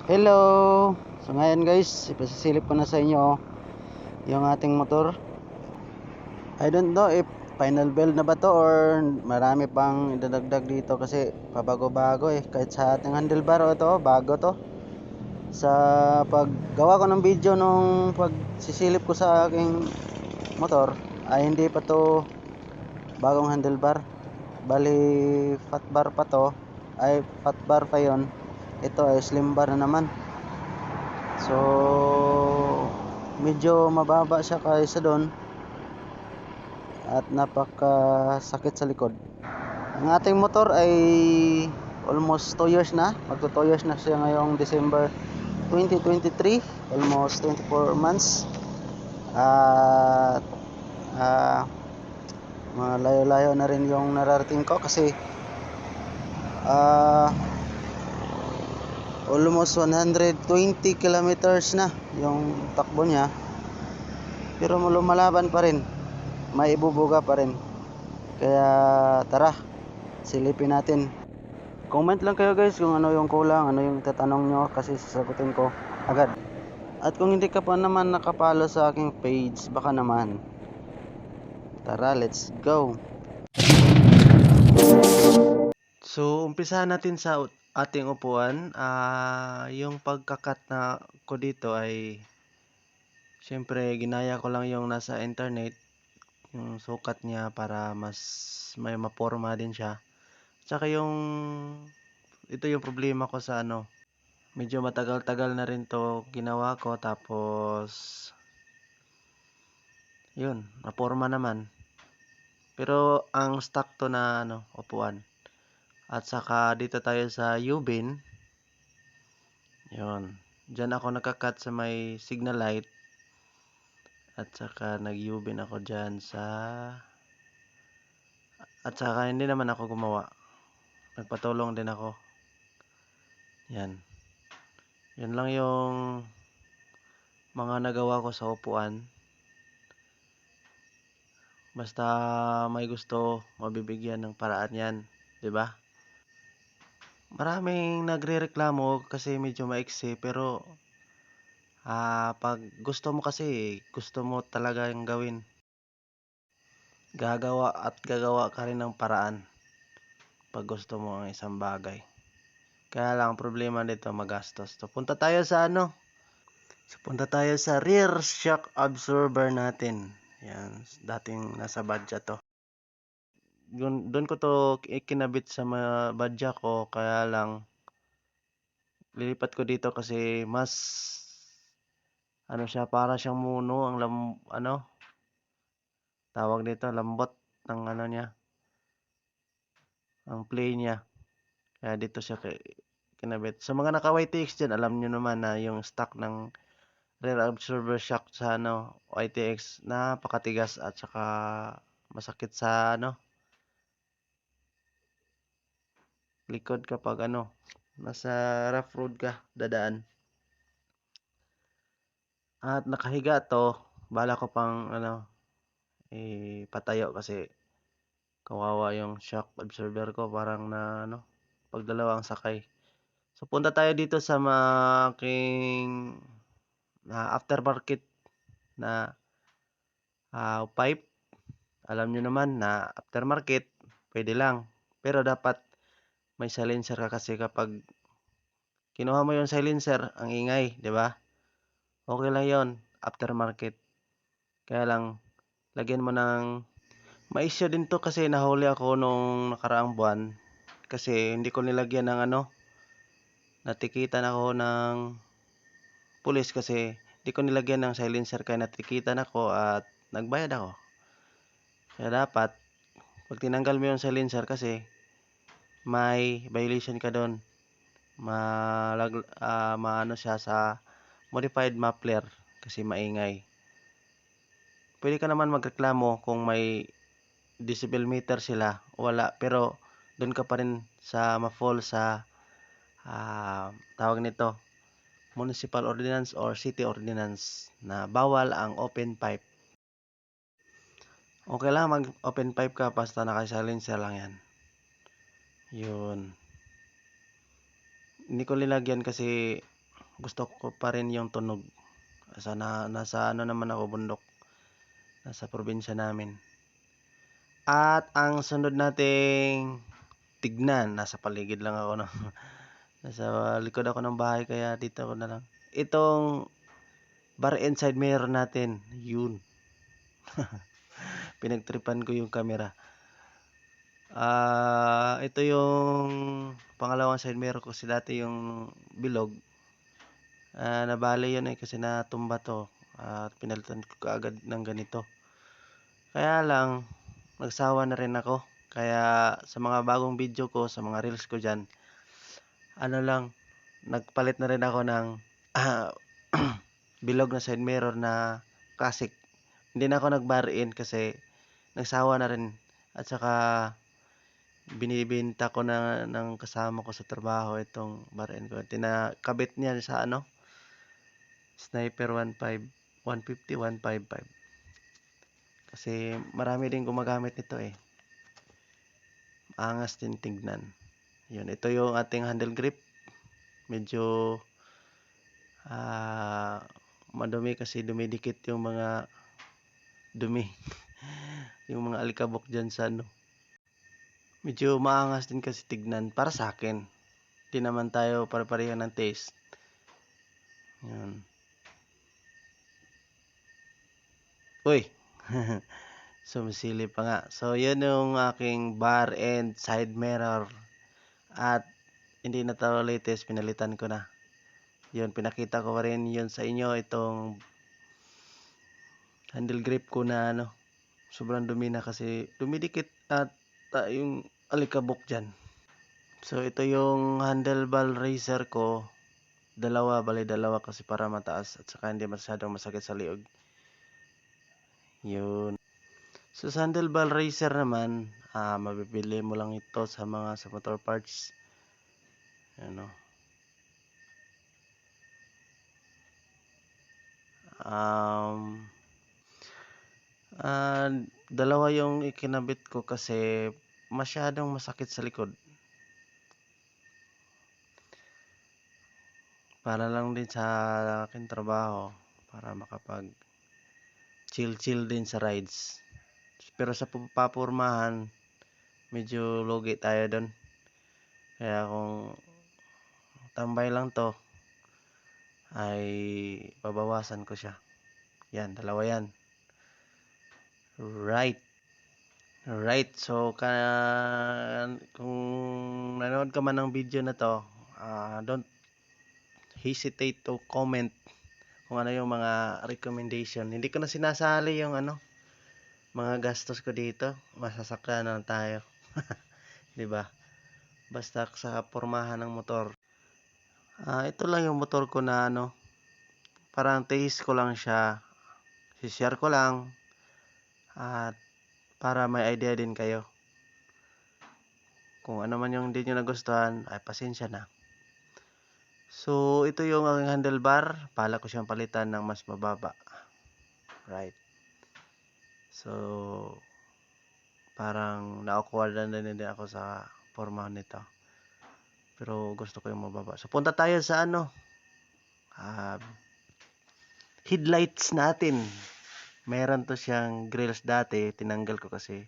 Hello! So ngayon guys, ipasasilip ko na sa inyo yung ating motor. I don't know if final build na ba to or marami pang idadagdag dito kasi pabago-bago kahit sa ating handlebar ito, bago to. Sa paggawa ko ng video nung pagsisilip ko sa aking motor ay hindi pa to bagong handlebar. Bali fat bar pa to, ay fat bar pa yon. Ito ay slim bar na naman. So medyo mababa siya kaysa doon at napakasakit sa likod. Ang ating motor ay almost 2 years na. Magto 2 years na siya ngayong December 2023, almost 24 months. At malayo-layo na rin yung nararating ko kasi almost 120 kilometers na yung takbo niya, pero lumalaban pa rin, may ibubuga pa rin. Kaya tara, silipin natin. Comment lang kayo guys kung ano yung kulang, ano yung tatanong nyo, kasi sasagutin ko agad. At kung hindi ka pa naman nakapalo sa aking page, baka naman. Tara, let's go. So, umpisahan natin sa ating upuan. Yung pagkakat na ko dito ay syempre ginaya ko lang yung nasa internet, yung sukat niya para mas may maporma din siya. Tsaka yung ito yung problema ko sa medyo matagal-tagal na rin to ginawa ko, tapos yun, naporma naman. Pero ang stock to na upuan. At saka dito tayo sa U-Bin. Yun. Diyan ako nagka-cut sa may signal light. At saka nag-U-Bin ako diyan sa... At saka hindi naman ako gumawa. Nagpatulong din ako. Yan. Yun lang yung mga nagawa ko sa upuan. Basta may gusto, mabibigyan ng paraan yan. 'Di ba? Maraming nagrereklamo kasi medyo maiksi, pero pag gusto mo kasi, gusto mo talagang gawin, gagawa at gagawa ka rin ng paraan pag gusto mo ang isang bagay. Kaya lang ang problema dito, magastos. So punta tayo sa rear shock absorber natin. Yan, dating nasa badya to. Doon ko to ikinabit sa badya ko, kaya lang lilipat ko dito kasi mas siya, para siyang muno ang tawag dito, lambot ng niya, ang play niya. Kaya dito siya kinabit. Sa mga naka YTX dyan, alam nyo naman na yung stock ng rear absorber shock sa YTX napakatigas at saka masakit sa likod kapag nasa rough road ka dadaan. At nakahiga to, bala ko pang patayo kasi kawawa yung shock absorber ko, parang na pagdalawang sakay. So punta tayo dito sa aking aftermarket na pipe. Alam nyo naman na aftermarket pwede lang, pero dapat may silencer ka, kasi kapag kinuha mo yung silencer, ang ingay, 'di ba? Okay lang 'yon, aftermarket. Kaya lang lagyan mo ng ma-issue din to, kasi nahuli ako nung nakaraang buwan kasi hindi ko nilagyan ng natikitan ako ng pulis kasi hindi ko nilagyan ng silencer, kaya natikitan ako at nagbayad ako. Kaya dapat pag tinanggal mo yung silencer, kasi may violation ka doon. Maano siya sa modified muffler kasi maingay. Pwede ka naman magreklamo kung may decibel meter sila, wala, pero doon ka pa rin sa ma-fall sa tawag nito, municipal ordinance or city ordinance, na bawal ang open pipe. Okay lang mag open pipe ka basta naka-silencer lang yan. Yun. Hindi ko nilagyan kasi gusto ko pa rin yung tunog. Nasa ano naman ako, bundok. Nasa probinsya namin. At ang sunod nating tignan, nasa paligid lang ako no. Nasa likod ako ng bahay kaya dito ako na lang. Itong bar and side mirror natin, yun. Pinagtripan ko yung camera. Ito yung pangalawang side mirror ko, kasi dati yung bilog. Nabali yun kasi natumba to. Pinalitan ko kaagad ng ganito. Kaya lang, nagsawa na rin ako. Kaya sa mga bagong video ko, sa mga reels ko dyan, nagpalit na rin ako ng bilog na side mirror na classic. Hindi na ako nag-bar-in kasi nagsawa na rin. At saka binibenta ko na ng kasama ko sa trabaho itong bar-in ko. Kabit niya sa Sniper 1.5, 150, 155. Kasi marami din gumagamit nito eh. Angas din tignan. Yun, ito yung ating handle grip. Medyo madumi kasi dumidikit yung mga dumi. Yung mga alikabok dyan sa ano. Medyo maangas din kasi tignan para sa akin. Hindi naman tayo pare-pareho ng taste. Yun. Uy! Sumisili pa nga. So, yun yung aking bar and side mirror. At hindi na to latest, pinalitan ko na. Yun, pinakita ko rin yun sa inyo, itong handle grip ko na sobrang dumi na kasi dumidikit at yung alikabok dyan. So, ito yung handlebar razor ko. Bali dalawa kasi para mataas at saka hindi masyadong masakit sa liog. Yun. So, sa handlebar razor naman, mabibili mo lang ito sa motor parts. Ano. Dalawa yung ikinabit ko kasi masyadong masakit sa likod. Para lang din sa aking trabaho, para makapag chill din sa rides. Pero sa papurmahan, medyo lugi tayo doon. Kaya kung tambay lang to, ay babawasan ko siya. Yan, dalawa yan. Right. So kung nanood ka man ng video na to, don't hesitate to comment kung ano yung mga recommendation. Hindi ko na sinasali yung mga gastos ko dito. Masasakyan na tayo. 'Di ba? Basta sa pormahan ng motor. Ito lang yung motor ko na parang taste ko lang siya. Si-share ko lang at para may idea din kayo. Kung ano man yung hindi nyo nagustuhan, ay pasensya na. So, ito yung aking handlebar. Pala ko siyang palitan ng mas mababa. Right. So, parang na-awkward na din ako sa forma nito. Pero gusto ko yung mababa. So, punta tayo sa headlights natin. Meron to siyang grills dati. Tinanggal ko kasi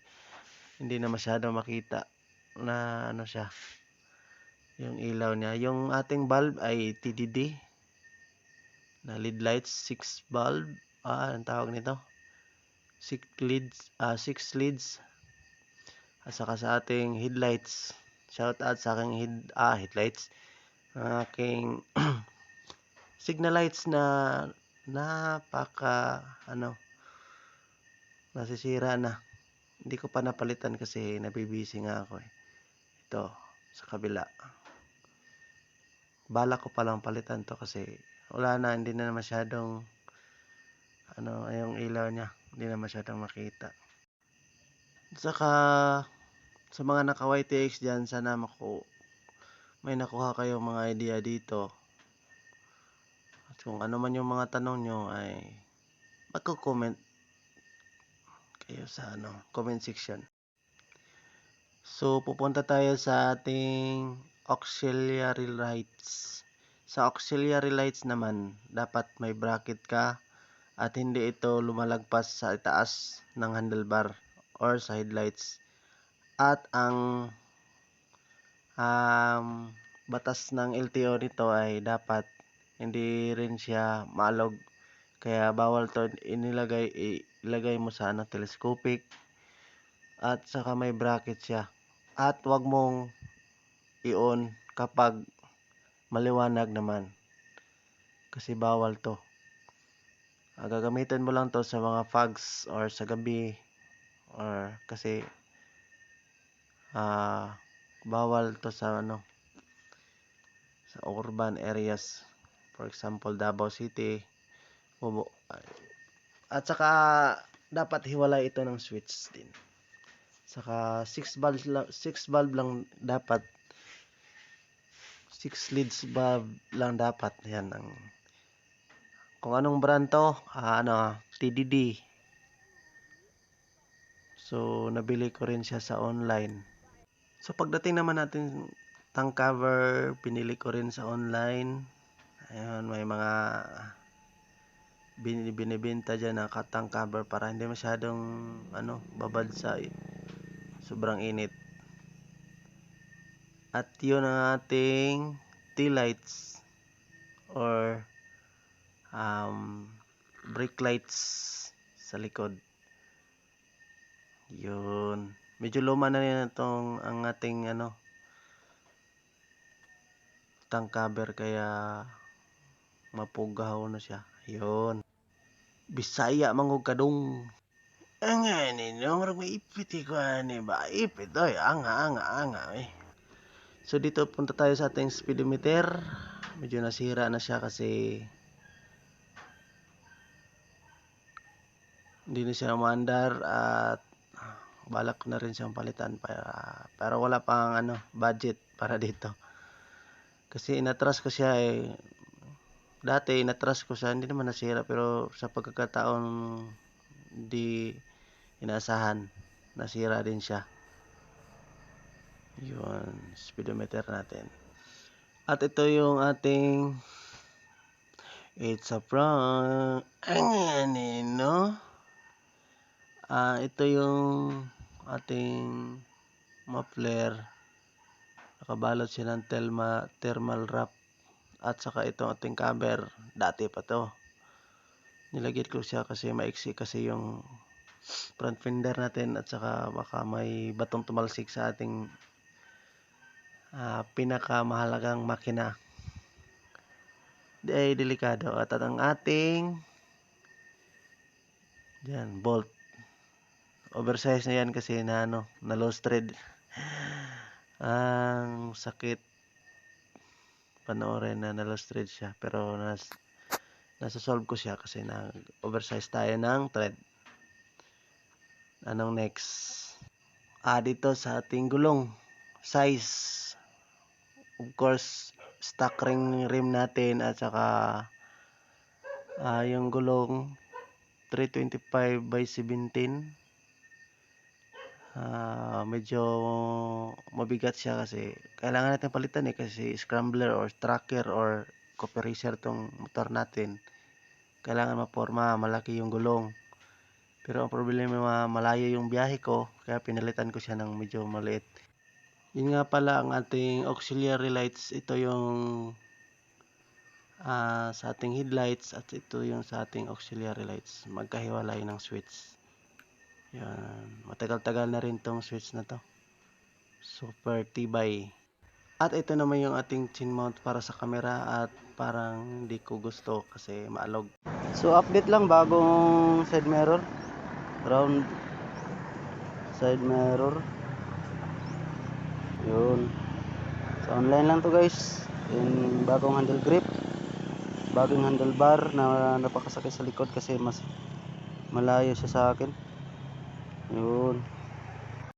hindi na masyado makita na siya. Yung ilaw niya. Yung ating bulb ay TDD. Na LED lights, 6 bulb. Ang tawag nito? 6 leads. At saka sa ating headlights. Shout out sa aking headlights. Aking signal lights na napaka nasisira na. Hindi ko pa napalitan kasi nabibisi nga ako eh. Ito sa kabila. Bala ko palang palitan to kasi wala na, hindi na masyadong yung ilaw niya, hindi na masyadong makita. Saka sa mga naka YTX dyan, sana may nakuha kayong mga idea dito. At kung ano man yung mga tanong nyo ay magko-comment kayo sa comment section. So pupunta tayo sa ating auxiliary lights. Sa auxiliary lights naman, dapat may bracket ka at hindi ito lumalagpas sa itaas ng handlebar or sa headlights. At ang batas ng LTO nito ay dapat hindi rin siya maalog. Kaya bawal to ilagay mo sa telescopic at saka may bracket siya. At wag mong i-on kapag maliwanag naman. Kasi bawal to. Gagamitin mo lang to sa mga fogs or sa gabi or kasi bawal to sa sa urban areas, for example Davao City. At saka dapat hiwalay ito ng switch din. Saka 6 valve lang dapat, 6 leads valve lang dapat. Yan ang kung anong brand to, TDD. So nabili ko rin siya sa online. So pagdating naman natin tank cover, pinili ko rin sa online. Ayun, may mga binibenta dyan na tank cover para hindi masyadong babad sa sobrang init. At yun ang ating tail lights or brake lights sa likod. Yun. Medyo luma na rin itong ang ating tank cover kaya mapugaw na siya. Yun. Bisaya mangog kadung. Ang ninyo, marag may ipit ko ba? Ipit oy, anga eh. So dito punta tayo sa ating speedometer. Medyo nasira na siya kasi hindi na siya umaandar at balak na rin siyang palitan para wala pang budget para dito. Kasi inatras ko siya dati inatras ko siya, hindi naman nasira pero sa pagkakataon di inaasahan, nasira din siya. Yun, speedometer natin. At ito yung ating it's a prank. Ito yung ating muffler. Nakabalot siya ng thermal wrap. At saka itong ating cover. Dati pa to. Nilagyan ko siya kasi maiksi kasi yung front fender natin at saka baka may batong tumalsik sa ating pinakamahalagang makina. Delikado. At ang ating bolt. Oversize na yan kasi na lost thread. Ang sakit panoorin na lost thread siya pero nasa-solve ko siya kasi oversize tayo ng thread. Anong next? Dito sa ating gulong size, of course stock ring rim natin at saka yung gulong 325/17. Medyo mabigat siya kasi kailangan natin palitan kasi scrambler or tracker or copper racer tong motor natin. Kailangan maporma, malaki yung gulong. Pero ang problema malayo yung biyahe ko kaya pinalitan ko siya ng medyo maliit. Yun nga pala ang ating auxiliary lights. Ito yung sa ating headlights at ito yung sa ating auxiliary lights. Magkahiwalay ng switch. Yan. Matagal-tagal na rin tong switch na to. Super tibay. At ito naman yung ating chin mount para sa camera at parang hindi ko gusto kasi maalog. So update lang bagong side mirror. Round side mirror. Yun. So online lang to guys. Yung bagong handle grip. Bagong handlebar na napakasakit sa likod kasi mas malayo siya sa akin. Yun.